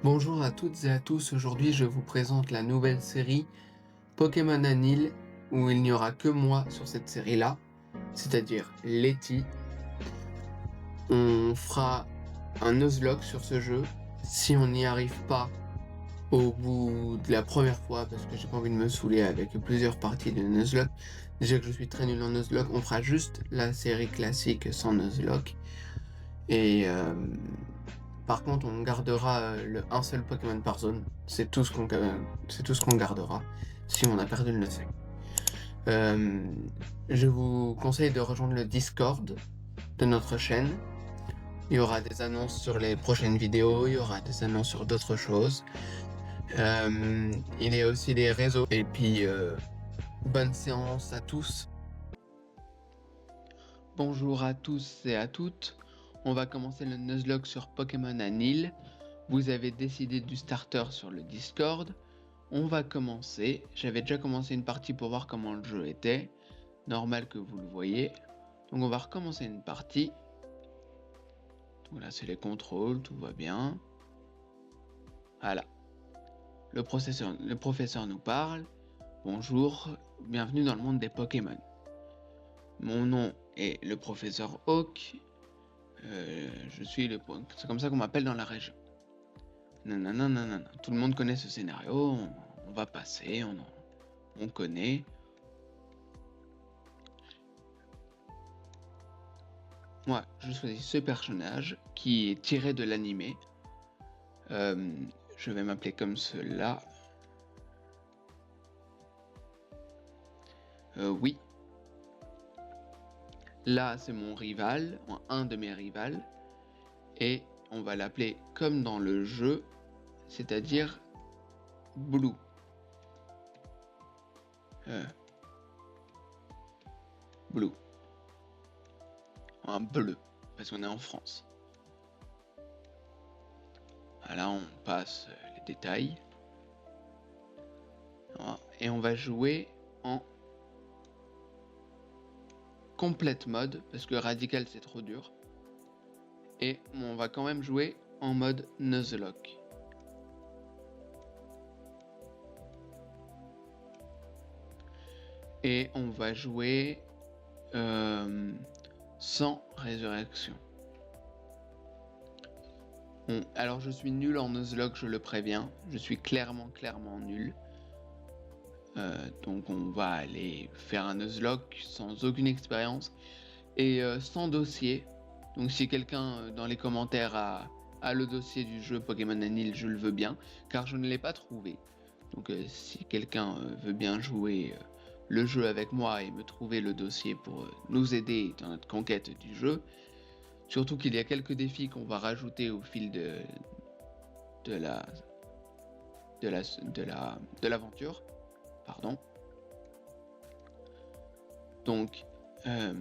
Bonjour à toutes et à tous, aujourd'hui je vous présente la nouvelle série Pokémon Anil où il n'y aura que moi sur cette série-là, c'est-à-dire Letty. On fera un Nuzlocke sur ce jeu. Si on n'y arrive pas au bout de la première fois, parce que j'ai pas envie de me saouler avec plusieurs parties de Nuzlocke, déjà que je suis très nul en Nuzlocke, on fera juste la série classique sans Nuzlocke. Et par contre, on gardera un seul Pokémon par zone. C'est tout ce qu'on gardera si on a perdu le Nuzlocke. Euh, je vous conseille de rejoindre le Discord de notre chaîne. Il y aura des annonces sur les prochaines vidéos, il y aura des annonces sur d'autres choses. Il y a aussi les réseaux. Et puis, bonne séance à tous. Bonjour à tous et à toutes. On va commencer le Nuzlocke sur Pokémon Anil. Vous avez décidé du starter sur le Discord. On va commencer. J'avais déjà commencé une partie pour voir comment le jeu était. Normal que vous le voyez. Donc on va recommencer une partie. Donc là c'est les contrôles, tout va bien. Voilà. Le professeur nous parle. Bonjour, bienvenue dans le monde des Pokémon. Mon nom est le professeur Oak. C'est comme ça qu'on m'appelle dans la région. Nanana. Tout le monde connaît ce scénario. On va passer, on connaît. Moi, je choisis ce personnage qui est tiré de l'animé. Je vais m'appeler comme cela. Oui. Là, c'est mon rival, un de mes rivales. Et on va l'appeler comme dans le jeu, c'est-à-dire Blue. Blue. Un bleu, parce qu'on est en France. Là, on passe les détails. Et on va jouer en complète mode, parce que radical c'est trop dur. Et on va quand même jouer en mode Nuzlocke. Et on va jouer sans résurrection. Alors je suis nul en Nuzlocke, je le préviens. Je suis clairement nul. Donc on va aller faire un Nuzlocke sans aucune expérience et sans dossier. Donc si quelqu'un dans les commentaires a le dossier du jeu Pokémon Anil, je le veux bien, car je ne l'ai pas trouvé. Donc si quelqu'un veut bien jouer le jeu avec moi et me trouver le dossier pour nous aider dans notre conquête du jeu, surtout qu'il y a quelques défis qu'on va rajouter au fil de l'aventure. Pardon. Donc, le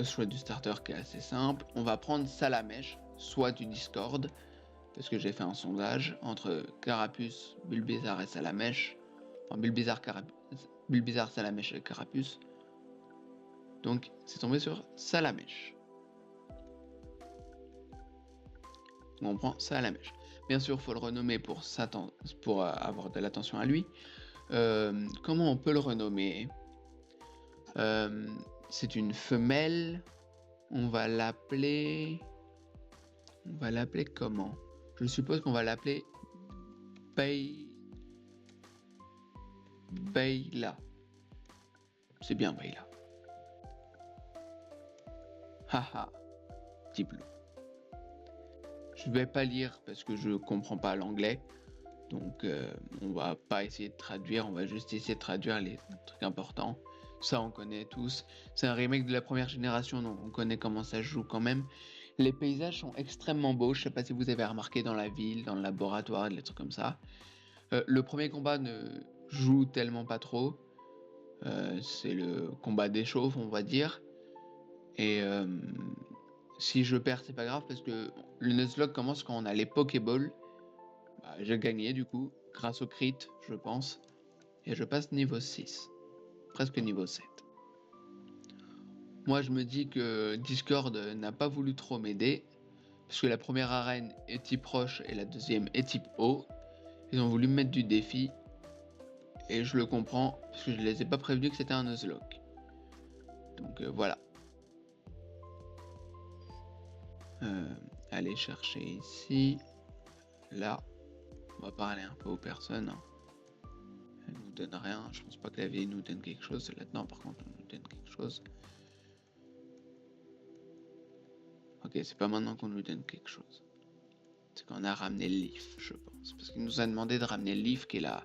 choix du starter qui est assez simple. On va prendre Salamèche, soit du Discord, parce que j'ai fait un sondage entre Carapuce, Bulbizarre et Salamèche. Enfin, Bulbizarre, Salamèche et Carapuce. Donc, c'est tombé sur Salamèche. On prend Salamèche. Bien sûr, il faut le renommer pour avoir de l'attention à lui. Comment on peut le renommer ? C'est une femelle. On va l'appeler comment ? Je suppose qu'on va l'appeler Bayla. C'est bien Bayla. Haha, petit bleu. Je vais pas lire parce que je comprends pas l'anglais. Donc on va pas essayer de traduire, on va juste essayer de traduire les trucs importants. Ça on connaît tous. C'est un remake de la première génération, donc on connaît comment ça se joue quand même. Les paysages sont extrêmement beaux, je sais pas si vous avez remarqué dans la ville, dans le laboratoire, des trucs comme ça. Le premier combat ne joue tellement pas trop. C'est le combat d'échauffe, on va dire. Et si je perds, c'est pas grave parce que le Nuzlocke commence quand on a les Pokéballs. J'ai gagné du coup, grâce au crit, je pense. Et je passe niveau 6. Presque niveau 7. Moi, je me dis que Discord n'a pas voulu trop m'aider. Parce que la première arène est type roche et la deuxième est type eau. Ils ont voulu me mettre du défi. Et je le comprends, parce que je les ai pas prévenus que c'était un Nuzlocke. Donc voilà. Aller chercher ici. Là. On va parler un peu aux personnes. Elle nous donne rien. Je pense pas que la vie nous donne quelque chose. Là-dedans, par contre, on nous donne quelque chose. Ok, c'est pas maintenant qu'on nous donne quelque chose. C'est qu'on a ramené le Leaf, je pense. Parce qu'il nous a demandé de ramener le Leaf, qui est la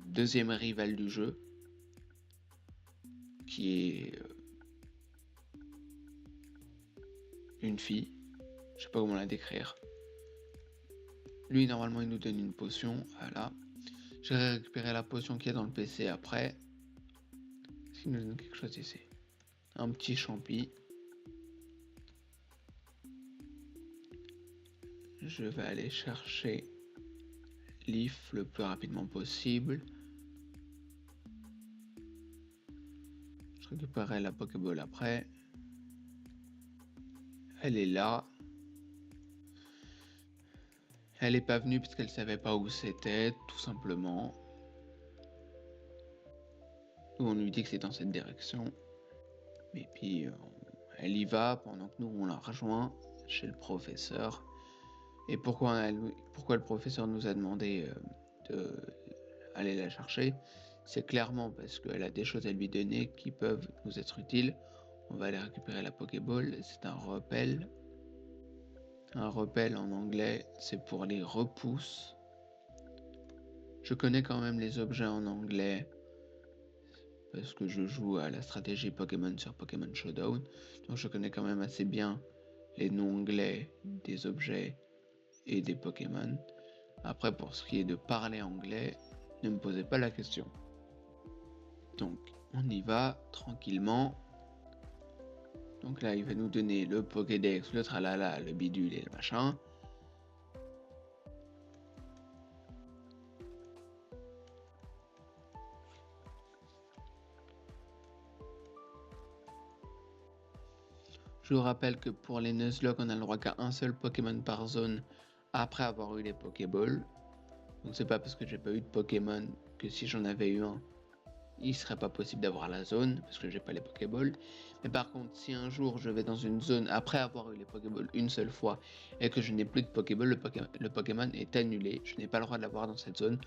deuxième rivale du jeu. Qui est une fille. Je sais pas comment la décrire. Lui, normalement, il nous donne une potion. Voilà. Je vais récupérer la potion qu'il y a dans le PC après. Est-ce qu'il nous donne quelque chose ici? Un petit champi. Je vais aller chercher Leaf le plus rapidement possible. Je récupérerai la Pokéball après. Elle est là. Elle est pas venue parce qu'elle savait pas où c'était, tout simplement. Nous, on lui dit que c'est dans cette direction. Et puis, elle y va pendant que nous, on la rejoint chez le professeur. Et pourquoi le professeur nous a demandé d'aller la chercher? C'est clairement parce qu'elle a des choses à lui donner qui peuvent nous être utiles. On va aller récupérer la Pokéball. C'est un repel. Un repel en anglais, c'est pour les repousses. Je connais quand même les objets en anglais parce que je joue à la stratégie Pokémon sur Pokémon Showdown. Donc je connais quand même assez bien les noms anglais des objets et des Pokémon. Après, pour ce qui est de parler anglais, ne me posez pas la question. Donc, on y va tranquillement. Donc là, il va nous donner le Pokédex, le tralala, le bidule et le machin. Je vous rappelle que pour les Nuzlocke, on a le droit qu'à un seul Pokémon par zone après avoir eu les Pokéballs. Donc c'est pas parce que j'ai pas eu de Pokémon que si j'en avais eu un, il serait pas possible d'avoir la zone parce que j'ai pas les Pokéballs. Mais par contre, si un jour je vais dans une zone après avoir eu les Pokéballs une seule fois et que je n'ai plus de Pokéball, le Pokémon est annulé. Je n'ai pas le droit de l'avoir dans cette zone.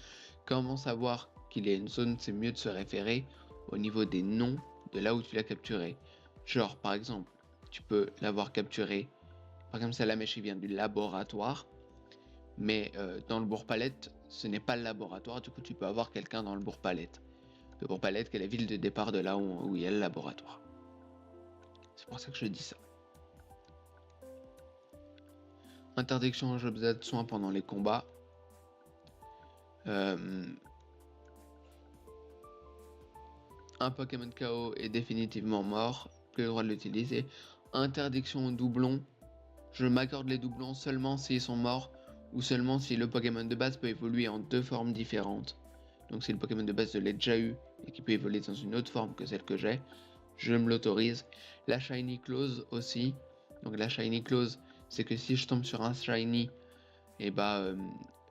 Comment savoir qu'il y a une zone? C'est mieux de se référer au niveau des noms de là où tu l'as capturé. Genre par exemple, tu peux l'avoir capturé. Par exemple, Salamèche qui vient du laboratoire. Mais dans le Bourg-Palette, ce n'est pas le laboratoire, du coup tu peux avoir quelqu'un dans le Bourg-Palette. Le Bourg-Palette qui est la ville de départ de là où il y a le laboratoire. C'est pour ça que je dis ça. Interdiction aux objets de soins pendant les combats. Un Pokémon KO est définitivement mort, plus le droit de l'utiliser. Interdiction aux doublons. Je m'accorde les doublons seulement s'ils sont morts ou seulement si le Pokémon de base peut évoluer en deux formes différentes. Donc si le Pokémon de base je l'ai déjà eu et qui peut évoluer dans une autre forme que celle que j'ai, je me l'autorise. La Shiny Clause aussi. Donc la Shiny Clause, c'est que si je tombe sur un Shiny, et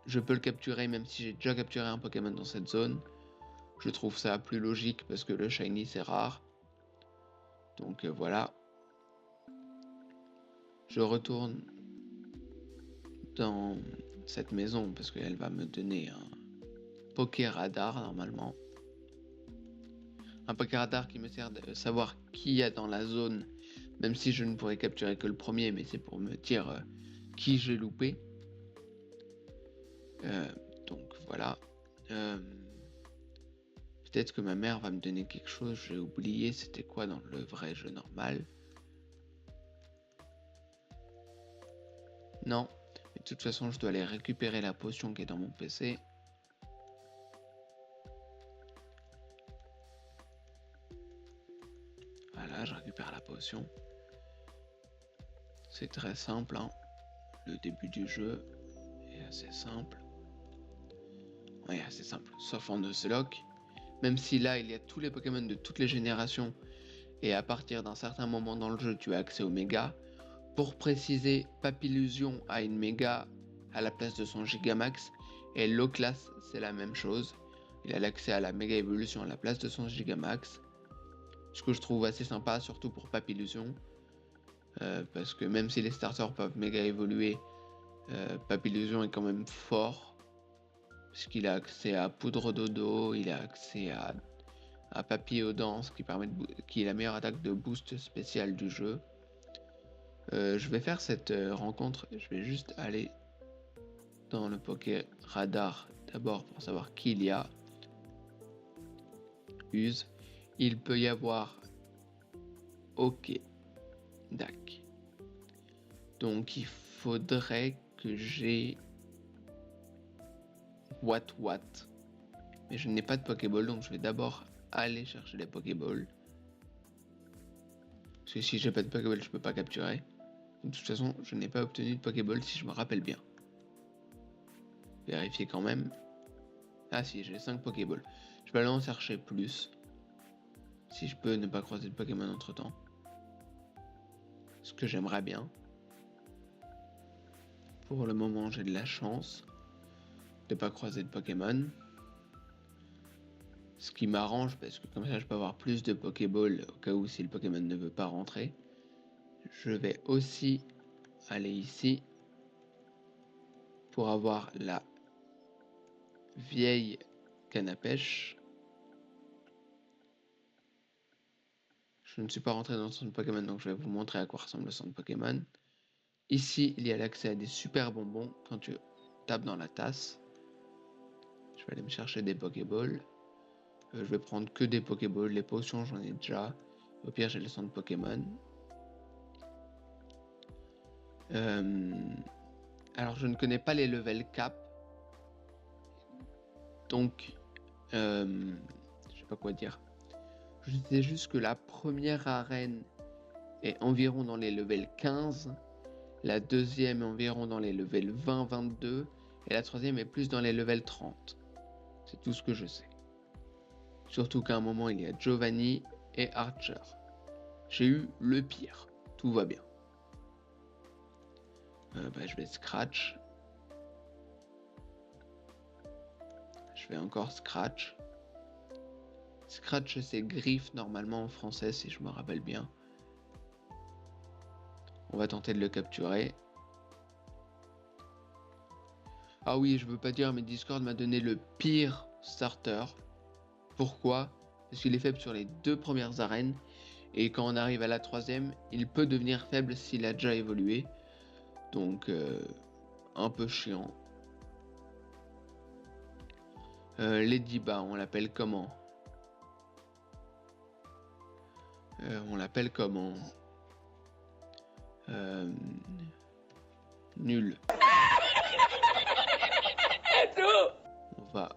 je peux le capturer même si j'ai déjà capturé un Pokémon dans cette zone. Je trouve ça plus logique parce que le Shiny c'est rare. Donc voilà. Je retourne dans cette maison parce qu'elle va me donner un Pokéradar normalement. Un Pokéradar qui me sert de savoir qui y a dans la zone, même si je ne pourrais capturer que le premier, mais c'est pour me dire qui j'ai loupé. Donc voilà. Peut-être que ma mère va me donner quelque chose, j'ai oublié c'était quoi dans le vrai jeu normal. Non, mais de toute façon je dois aller récupérer la potion qui est dans mon PC. Voilà, je récupère la potion. C'est très simple, hein. Le début du jeu est assez simple. Ouais, assez simple, sauf en Nuzlocke. Même si là, il y a tous les Pokémon de toutes les générations, et à partir d'un certain moment dans le jeu, tu as accès aux méga. Pour préciser, Papillusion a une méga à la place de son Gigamax, et Loclas c'est la même chose. Il a l'accès à la méga évolution à la place de son Gigamax. Ce que je trouve assez sympa, surtout pour Papillusion. Parce que même si les starters peuvent méga évoluer, Papillusion est quand même fort. Parce qu'il a accès à Poudre Dodo, il a accès à Papillodance qui est la meilleure attaque de boost spécial du jeu. Je vais faire cette rencontre, je vais juste aller dans le Poké Radar d'abord pour savoir qui il y a. Use. Il peut y avoir Ok. Dac. Donc il faudrait que j'ai What. Mais je n'ai pas de Pokéball, donc je vais d'abord aller chercher les Pokéballs. Parce que si j'ai pas de Pokéball, je peux pas capturer. De toute façon, je n'ai pas obtenu de Pokéball si je me rappelle bien. Vérifier quand même. Ah si, j'ai 5 Pokéballs. Je vais aller en chercher plus. Si je peux ne pas croiser de Pokémon entre temps. Ce que j'aimerais bien. Pour le moment, j'ai de la chance de ne pas croiser de Pokémon. Ce qui m'arrange parce que comme ça je peux avoir plus de Pokéball au cas où si le Pokémon ne veut pas rentrer. Je vais aussi aller ici pour avoir la vieille canne à pêche. Je ne suis pas rentré dans le centre Pokémon, donc je vais vous montrer à quoi ressemble le centre Pokémon. Ici, il y a l'accès à des super bonbons quand tu tapes dans la tasse. Je vais aller me chercher des Pokéballs. Je vais prendre que des Pokéballs. Les potions, j'en ai déjà. Au pire, j'ai le centre Pokémon. Alors, je ne connais pas les level cap. Donc, je sais pas quoi dire. Je sais juste que la première arène est environ dans les levels 15. La deuxième est environ dans les levels 20-22. Et la troisième est plus dans les levels 30. C'est tout ce que je sais. Surtout qu'à un moment, il y a Giovanni et Archer. J'ai eu le pire. Tout va bien. Je vais Scratch. Je vais encore Scratch. Scratch, c'est griffe normalement en français, si je me rappelle bien. On va tenter de le capturer. Ah oui, je veux pas dire, mais Discord m'a donné le pire starter. Pourquoi? Parce qu'il est faible sur les 2 premières arènes. Et quand on arrive à la 3e, il peut devenir faible s'il a déjà évolué. Donc, un peu chiant. Ladyba, on l'appelle comment? Nul. On va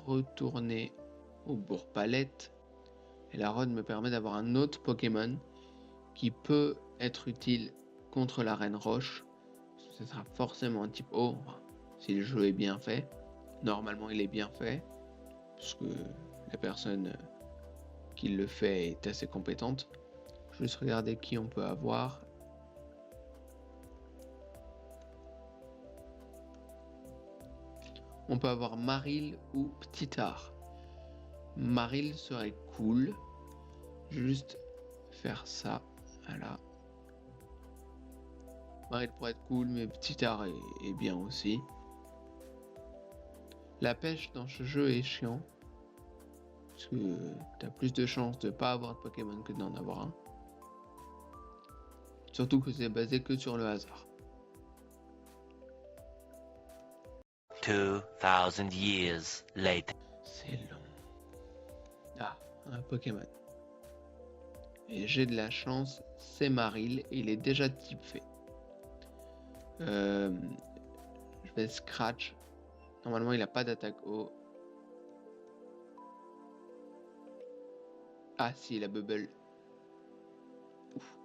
retourner au Bourg-Palette. Et la Rod me permet d'avoir un autre Pokémon qui peut être utile contre la Reine Roche. Ce sera forcément un type O, si le jeu est bien fait. Normalement, il est bien fait, parce que la personne qui le fait est assez compétente. Je vais juste regarder qui on peut avoir. On peut avoir Marill ou Ptitard. Marill serait cool. Juste faire ça. Voilà. Marill pourrait être cool, mais Ptitard est bien aussi. La pêche dans ce jeu est chiant. Parce que t'as plus de chances de pas avoir de Pokémon que d'en avoir un. Surtout que c'est basé que sur le hasard. 2000 years later. C'est long. Ah, un Pokémon. Et j'ai de la chance, c'est Marill et il est déjà type fait. Je vais Scratch. Normalement, il a pas d'attaque haut. Ah si, il a Bubble. Ouf.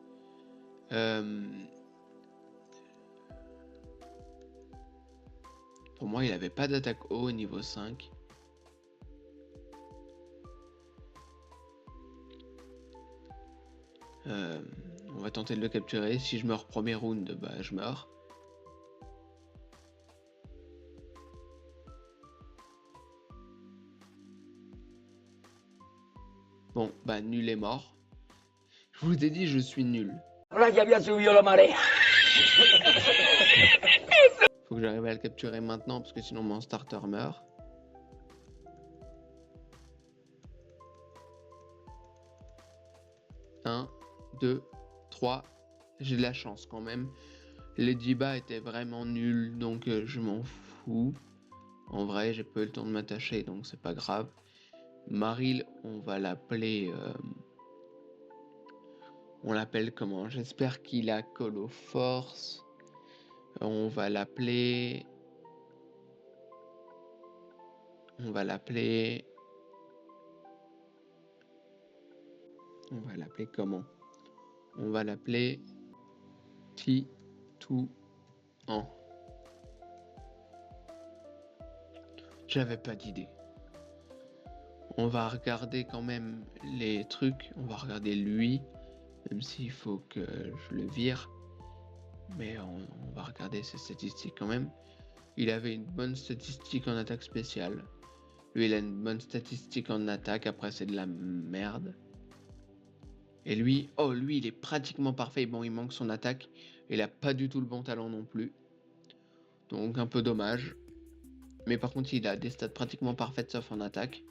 Pour moi, il avait pas d'attaque haut au niveau 5. On On va tenter de le capturer. Si je meurs premier round, bah je meurs. Bon, bah nul est mort. Je vous ai dit, je suis nul. Ahora que había subido la marea. Faut que j'arrive à le capturer maintenant parce que sinon mon starter meurt. Un, 2, 3. J'ai de la chance quand même. Les Diba étaient vraiment nuls, donc je m'en fous. En vrai, j'ai pas eu le temps de m'attacher, donc c'est pas grave. Maril, on va l'appeler... on l'appelle comment? J'espère qu'il a Call of Force. On va l'appeler... On va l'appeler comment? On va l'appeler T2An. J'avais pas d'idée. On va regarder quand même les trucs. On va regarder lui, même s'il faut que je le vire. Mais on va regarder ses statistiques quand même. Il avait une bonne statistique en attaque spéciale. Lui, il a une bonne statistique en attaque. Après, c'est de la merde. Et lui, lui, il est pratiquement parfait. Bon, il manque son attaque. Il a pas du tout le bon talent non plus. Donc, un peu dommage. Mais par contre, il a des stats pratiquement parfaites sauf en attaque.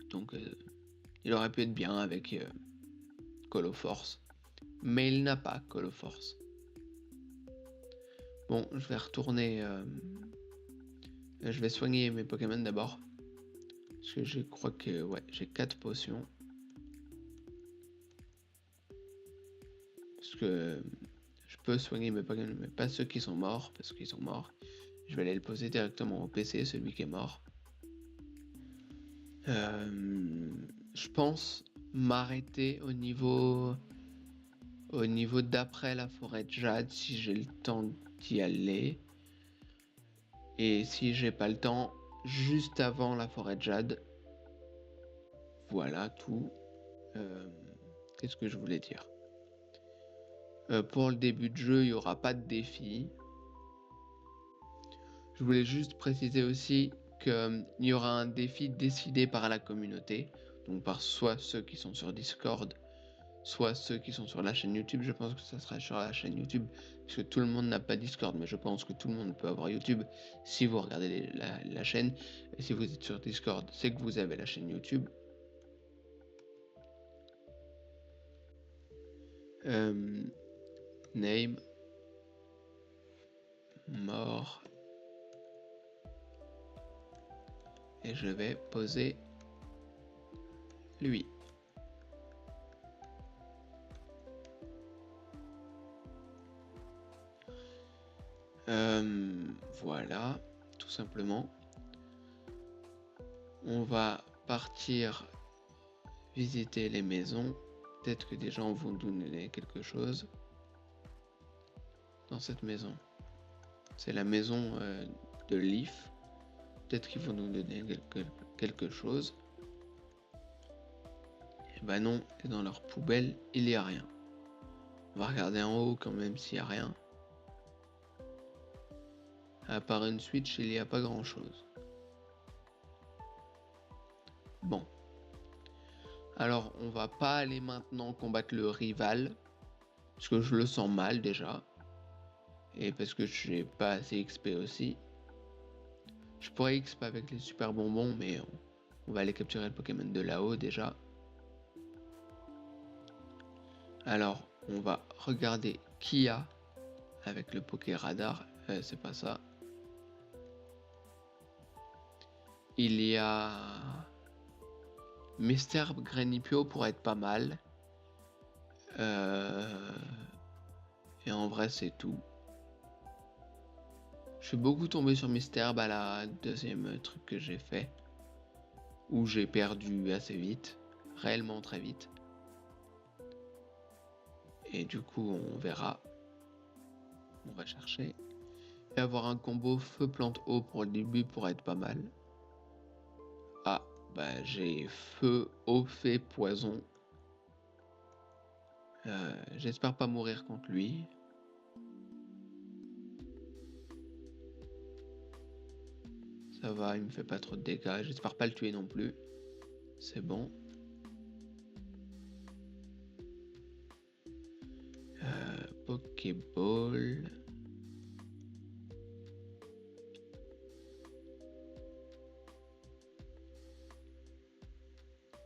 Donc, il aurait pu être bien avec Call of Force. Mais il n'a pas Call of Force. Bon, je vais retourner... je vais soigner mes Pokémon d'abord. Parce que je crois que... Ouais, j'ai 4 potions. Parce que... Je peux soigner mes Pokémon, mais pas ceux qui sont morts. Parce qu'ils sont morts. Je vais aller le poser directement au PC, celui qui est mort. Je pense m'arrêter au niveau d'après la forêt de Jade si j'ai le temps d'y aller. Et si j'ai pas le temps, juste avant la forêt de Jade. Voilà tout. Qu'est-ce que je voulais dire? Pour le début de jeu, il n'y aura pas de défi. Je voulais juste préciser aussi qu'il y aura un défi décidé par la communauté. Donc par soit ceux qui sont sur Discord, soit ceux qui sont sur la chaîne YouTube. Je pense que ça sera sur la chaîne YouTube, parce que tout le monde n'a pas Discord, mais je pense que tout le monde peut avoir YouTube si vous regardez la chaîne. Et si vous êtes sur Discord, c'est que vous avez la chaîne YouTube. Name mort. Et je vais poser lui. Voilà, tout simplement. On va partir visiter les maisons. Peut-être que des gens vont nous donner quelque chose dans cette maison. C'est la maison de Leaf. Peut-être qu'ils vont nous donner quelque chose. Et bah non, et dans leur poubelle, il n'y a rien. On va regarder en haut quand même s'il n'y a rien. À part une Switch, il n'y a pas grand-chose. Bon. Alors, on va pas aller maintenant combattre le rival. Parce que je le sens mal déjà. Et parce que je n'ai pas assez XP aussi. Je pourrais XP avec les super bonbons, mais on va aller capturer le Pokémon de là-haut déjà. Alors, on va regarder qui a avec le Poké Radar. C'est pas ça. Il y a Mister Granipio pour être pas mal. Et en vrai, c'est tout. Je suis beaucoup tombé sur Mister, la deuxième truc que j'ai fait. Où j'ai perdu assez vite. Réellement très vite. Et du coup, on verra. On va chercher. Et avoir un combo feu plante eau pour le début pour être pas mal. Ah, j'ai feu, eau, fée, poison. J'espère pas mourir contre lui. Ça va, il me fait pas trop de dégâts. J'espère pas le tuer non plus. C'est bon. Pokéball.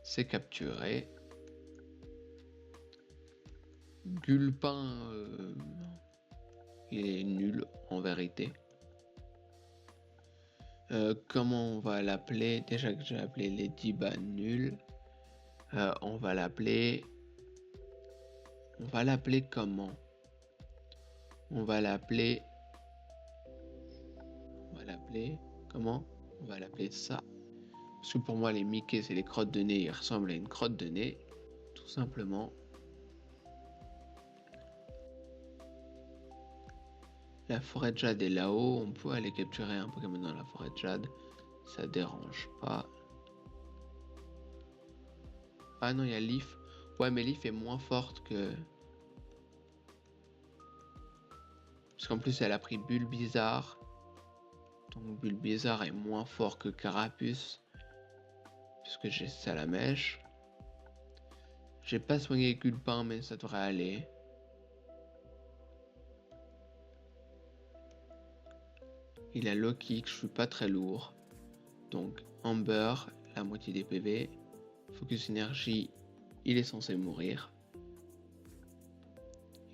C'est capturé. Gulpin, il est nul en vérité. Comment on va l'appeler? Déjà que j'ai appelé Ladyba nul. On va l'appeler comment? On va l'appeler comment? On va l'appeler ça. Parce que pour moi, les Mickey, c'est les crottes de nez. Ils ressemblent à une crotte de nez. Tout simplement. La forêt de jade est là-haut. On peut aller capturer un Pokémon dans la forêt de jade. Ça dérange pas. Ah non, il y a Leaf. Ouais, mais Leaf est moins forte que... Parce qu'en plus, elle a pris Bulbizarre. Donc Bulbizarre est moins fort que Carapuce. Puisque j'ai Salamèche. J'ai pas soigné Gulpin, mais ça devrait aller. Il a Loki, que je suis pas très lourd. Donc Amber, la moitié des PV. Focus énergie, il est censé mourir.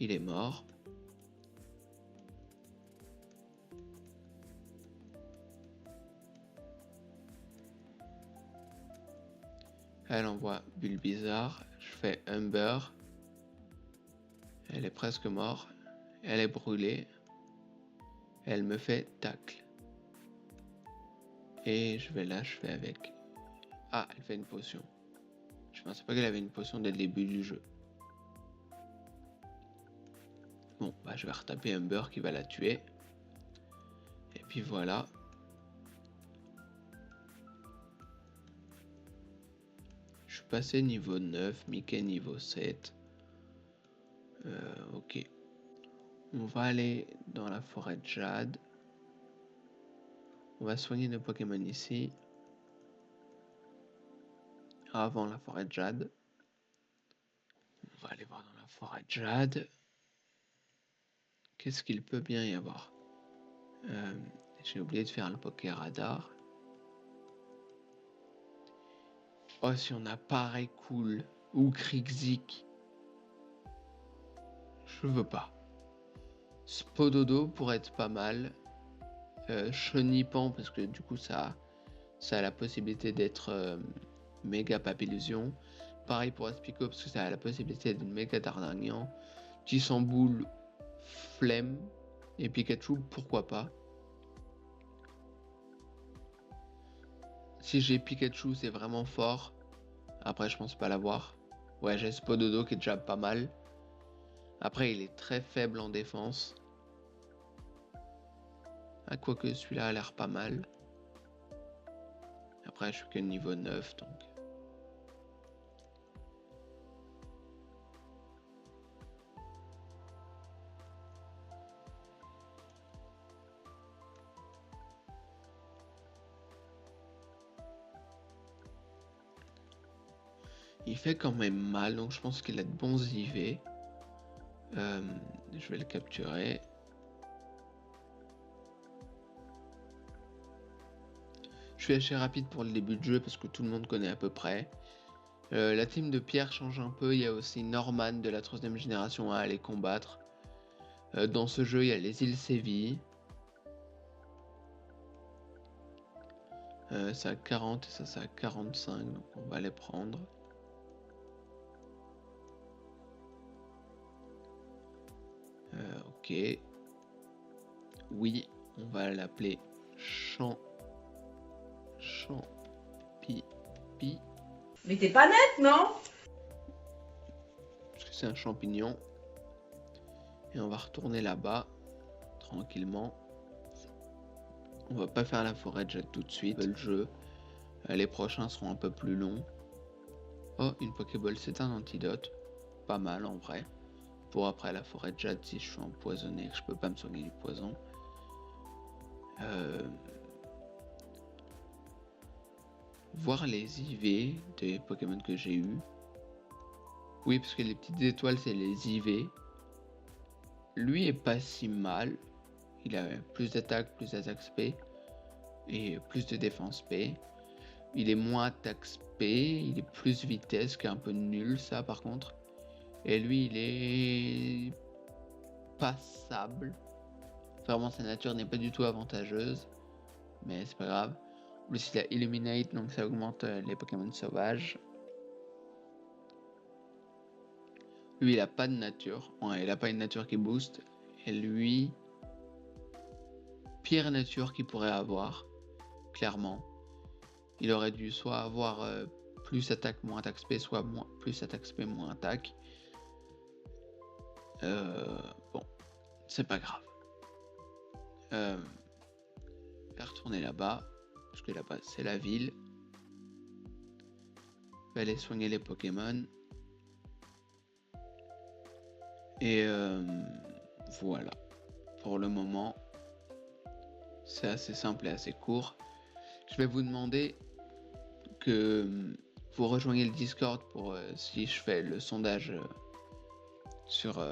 Il est mort. Elle envoie Bulbizarre. Je fais Humber. Elle est presque morte. Elle est brûlée. Elle me fait tacle. Et je vais l'achever avec... Ah, elle fait une potion. Je pensais pas qu'elle avait une potion dès le début du jeu. Bon, bah je vais retaper Humber qui va la tuer. Et puis voilà. Je suis passé niveau 9, Mickey niveau 7. Ok. On va aller dans la forêt de jade. On va soigner nos Pokémon ici. Avant la forêt de jade. On va aller voir dans la forêt de jade. Qu'est-ce qu'il peut bien y avoir? J'ai oublié de faire le Pokéradar. Oh, si on a pareil cool ou Krixik. Je veux pas. Spododo pourrait être pas mal. Chenipan parce que du coup ça a la possibilité d'être méga Papillusion. Pareil pour Aspico parce que ça a la possibilité d'être méga Dardagnan. Tissamboule, Flemme et Pikachu, pourquoi pas. Si j'ai Pikachu, c'est vraiment fort. Après, je pense pas l'avoir. Ouais, j'ai Spododo qui est déjà pas mal. Après, il est très faible en défense. Ah, quoique celui-là a l'air pas mal. Après, je suis que niveau 9, donc... Il fait quand même mal, donc je pense qu'il a de bons IV. Je vais le capturer. Je suis assez rapide pour le début de jeu parce que tout le monde connaît à peu près. La team de Pierre change un peu. Il y a aussi Norman de la 3ème génération à aller combattre. Dans ce jeu, il y a les îles Séville. Ça a 40 et ça a 45, donc on va les prendre. Ok. Oui, on va l'appeler Champi. Mais t'es pas net, non? Parce que c'est un champignon. Et on va retourner là-bas, tranquillement. On va pas faire la forêt de jade tout de suite. Le jeu. Les prochains seront un peu plus longs. Oh, une Pokéball, c'est un antidote. pas mal en vrai. Pour après la forêt de jade si je suis empoisonné et que je peux pas me soigner du poison. Voir les IV des Pokémon que j'ai eu. Oui, parce que les petites étoiles, c'est les IV. Lui est pas si mal. Il a plus d'attaque SP et plus de défense P. Il est moins attaque SP, il est plus vitesse, qui est un peu nul ça par contre. Et lui, il est passable. Vraiment, sa nature n'est pas du tout avantageuse, mais c'est pas grave. En plus, il a Illuminate, donc ça augmente les Pokémon sauvages. Lui, il a pas de nature. Ouais, il a pas une nature qui booste. Et lui, pire nature qu'il pourrait avoir, clairement. Il aurait dû soit avoir plus attaque, moins attaque SP, soit plus attaque SP, moins attaque. Bon, c'est pas grave. Je vais retourner là-bas, parce que là-bas c'est la ville. Je vais aller soigner les Pokémon. Et voilà. Pour le moment, c'est assez simple et assez court. Je vais vous demander que vous rejoignez le Discord pour si je fais le sondage sur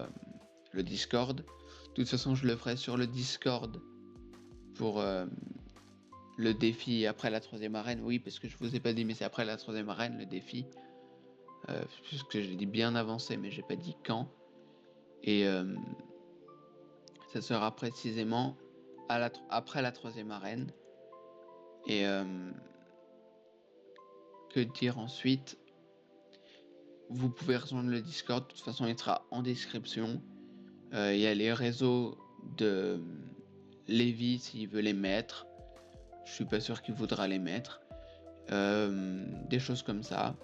le Discord. De toute façon, je le ferai sur le Discord pour le défi après la 3e arène. Oui, parce que je vous ai pas dit, mais c'est après la 3e arène le défi. Puisque j'ai dit bien avancé, mais j'ai pas dit quand. Et ça sera précisément après la 3e arène. Et que dire ensuite? Vous pouvez rejoindre le Discord, de toute façon il sera en description. Il y a les réseaux de Lévi s'il veut les mettre. Je suis pas sûr qu'il voudra les mettre. Des choses comme ça.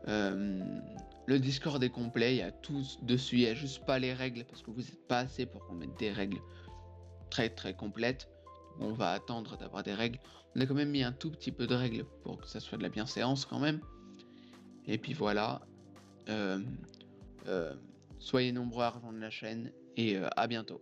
Le Discord est complet, il y a tout dessus, il n'y a juste pas les règles parce que vous n'êtes pas assez pour qu'on mette des règles très très complètes. On va attendre d'avoir des règles. On a quand même mis un tout petit peu de règles pour que ça soit de la bienséance quand même. Et puis voilà. Soyez nombreux à rejoindre la chaîne et à bientôt.